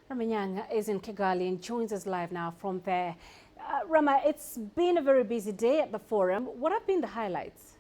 Ramah Nyang is in Kigali and joins us live now from there. Ramah, it's been a very busy day at the forum. What have been the highlights?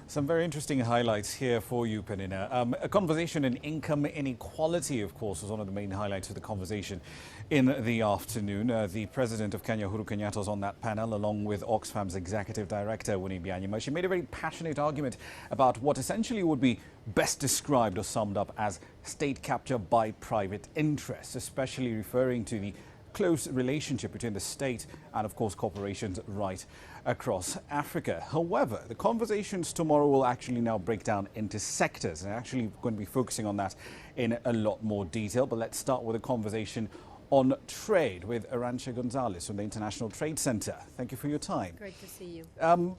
Some very interesting highlights here for you, Penina. A conversation on income inequality, of course, was one of the main highlights of the conversation in the afternoon. The president of Kenya, Uhuru Kenyatta, was on that panel, along with Oxfam's executive director, Winnie Byanyima. She made a very passionate argument about what essentially would be best described or summed up as state capture by private interests, especially referring to the close relationship between the state and, of course, corporations right across Africa. However, the conversations tomorrow will actually now break down into sectors, and actually going to be focusing on that in a lot more detail. But let's start with a conversation on trade with Arantxa Gonzalez from the International Trade Center. Thank you for your time. Great to see you.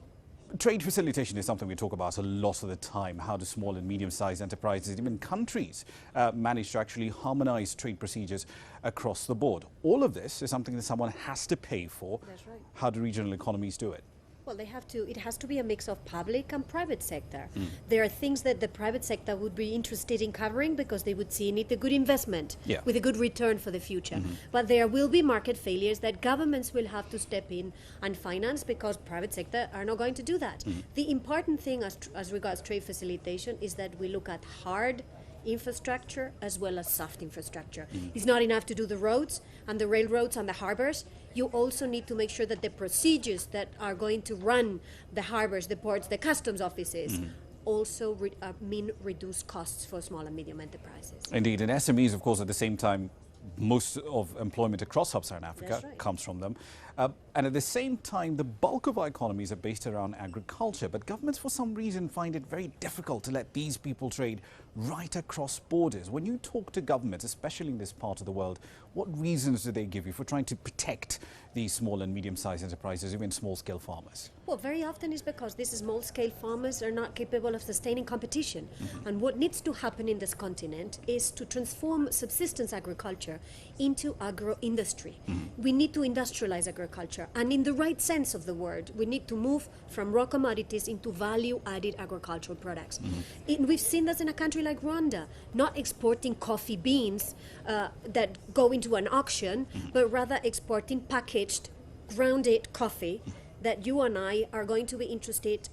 Trade facilitation is something we talk about a lot of the time. How do small and medium-sized enterprises, even countries, manage to actually harmonize trade procedures across the board? All of this is something that someone has to pay for. That's right. How do regional economies do it? Well, it has to be a mix of public and private sector. There are things that the private sector would be interested in covering because they would see in it a good investment with a good return for the future. But there will be market failures that governments will have to step in and finance because private sector are not going to do that. The important thing as regards trade facilitation is that we look at hard infrastructure as well as soft infrastructure. It's not enough to do the roads and the railroads and the harbors. You also need to make sure that the procedures that are going to run the harbors, the ports, the customs offices also mean reduced costs for small and medium enterprises. Indeed, and SMEs, of course, at the same time, most of employment across sub-Saharan Africa comes from them. And at the same time, the bulk of our economies are based around agriculture. But governments, for some reason, find it very difficult to let these people trade right across borders. When you talk to governments, especially in this part of the world, what reasons do they give you for trying to protect these small and medium-sized enterprises, even small-scale farmers? Well, very often it's because these small-scale farmers are not capable of sustaining competition. And what needs to happen in this continent is to transform subsistence agriculture into agro-industry. We need to industrialize agriculture, and in the right sense of the word, we need to move from raw commodities into value-added agricultural products. We've seen this in a country like Rwanda, not exporting coffee beans that go into an auction, but rather exporting packaged, grounded coffee that you and I are going to be interested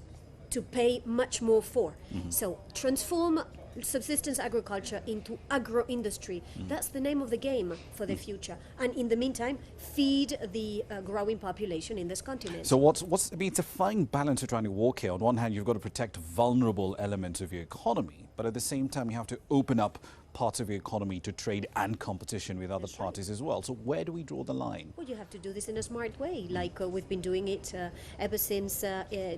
to pay much more for. So transform subsistence agriculture into agro-industry. That's the name of the game for the future. And in the meantime, feed the growing population in this continent. So it's a fine balance you're trying to walk here. On one hand, you've got to protect vulnerable elements of your economy, but at the same time, you have to open up parts of your economy to trade and competition with other parties as well. So where do we draw the line? Well, you have to do this in a smart way, like we've been doing it ever since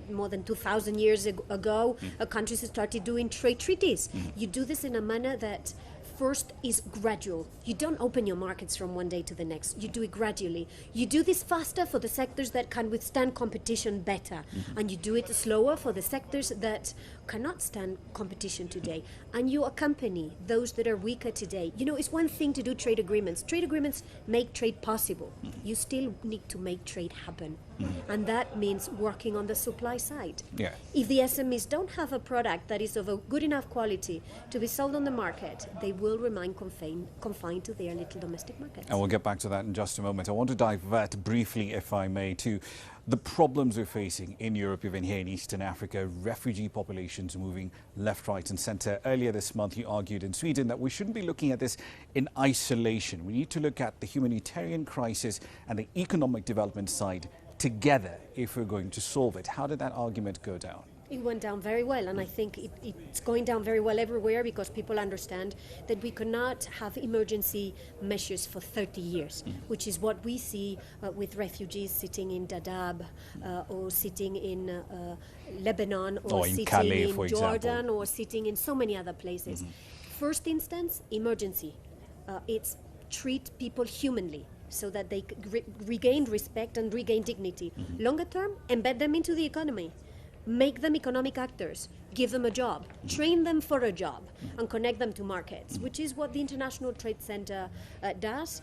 more than 2,000 years ago. Countries started doing trade treaties. You do this in a manner that first is gradual. You don't open your markets from one day to the next. You do it gradually. You do this faster for the sectors that can withstand competition better. And you do it slower for the sectors that cannot stand competition today. And you accompany those that are weaker today. You know, it's one thing to do trade agreements. Trade agreements make trade possible. You still need to make trade happen. And that means working on the supply side. If the SMEs don't have a product that is of a good enough quality to be sold on the market, they will remain confined to their little domestic markets. And we'll get back to that in just a moment. I want to divert briefly, if I may, to the problems we're facing in Europe, even here in Eastern Africa, refugee populations moving left, right and centre. Earlier this month, you argued in Sweden that we shouldn't be looking at this in isolation. We need to look at the humanitarian crisis and the economic development side together if we're going to solve it. How did that argument go down? It went down very well, and I think it's going down very well everywhere because people understand that we cannot have emergency measures for 30 years, which is what we see with refugees sitting in Dadaab or sitting in Lebanon or in sitting Calais, in for Jordan example. or sitting in so many other places. First instance, emergency. It's treat people humanly, so that they regain respect and regain dignity. Longer term, embed them into the economy. Make them economic actors, give them a job, train them for a job, and connect them to markets, which is what the International Trade Center does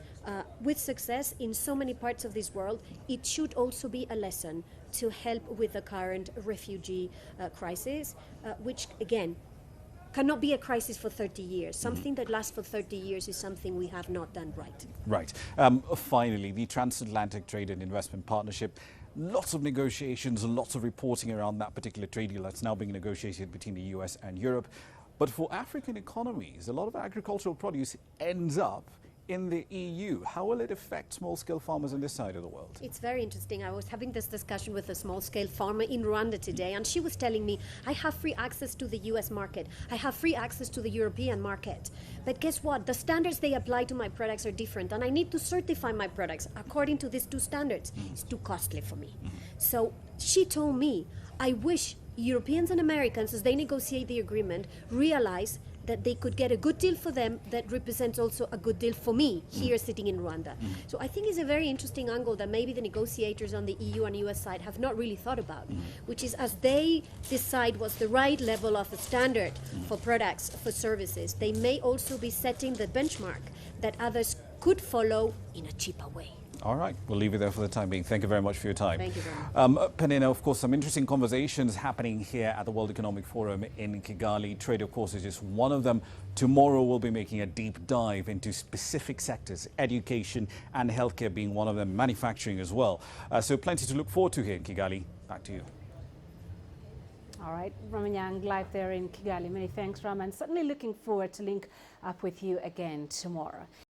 with success in so many parts of this world. It should also be a lesson to help with the current refugee crisis, which again cannot be a crisis for 30 years. Something that lasts for 30 years is something we have not done right. Right. Finally, the transatlantic trade and investment partnership. Lots of negotiations, lots of reporting around that particular trade deal that's now being negotiated between the US and Europe. But for African economies, a lot of agricultural produce ends up in the EU. How will it affect small-scale farmers on this side of the world? It's very interesting. I was having this discussion with a small-scale farmer in Rwanda today, and she was telling me, I have free access to the US market. I have free access to the European market. But guess what? The standards they apply to my products are different, and I need to certify my products according to these two standards. It's too costly for me. So she told me, I wish Europeans and Americans, as they negotiate the agreement, realize that they could get a good deal for them that represents also a good deal for me here sitting in Rwanda. So I think it's a very interesting angle that maybe the negotiators on the EU and US side have not really thought about, which is as they decide what's the right level of a standard for products, for services, they may also be setting the benchmark that others could follow in a cheaper way. All right, we'll leave it there for the time being. Thank you very much for your time. Thank you very much. Penina, of course, some interesting conversations happening here at the World Economic Forum in Kigali. Trade, of course, is just one of them. Tomorrow, we'll be making a deep dive into specific sectors, education and healthcare being one of them, manufacturing as well. So plenty to look forward to here in Kigali. Back to you. All right, Ramah Nyang live there in Kigali. Many thanks, Ramah, and certainly looking forward to link up with you again tomorrow.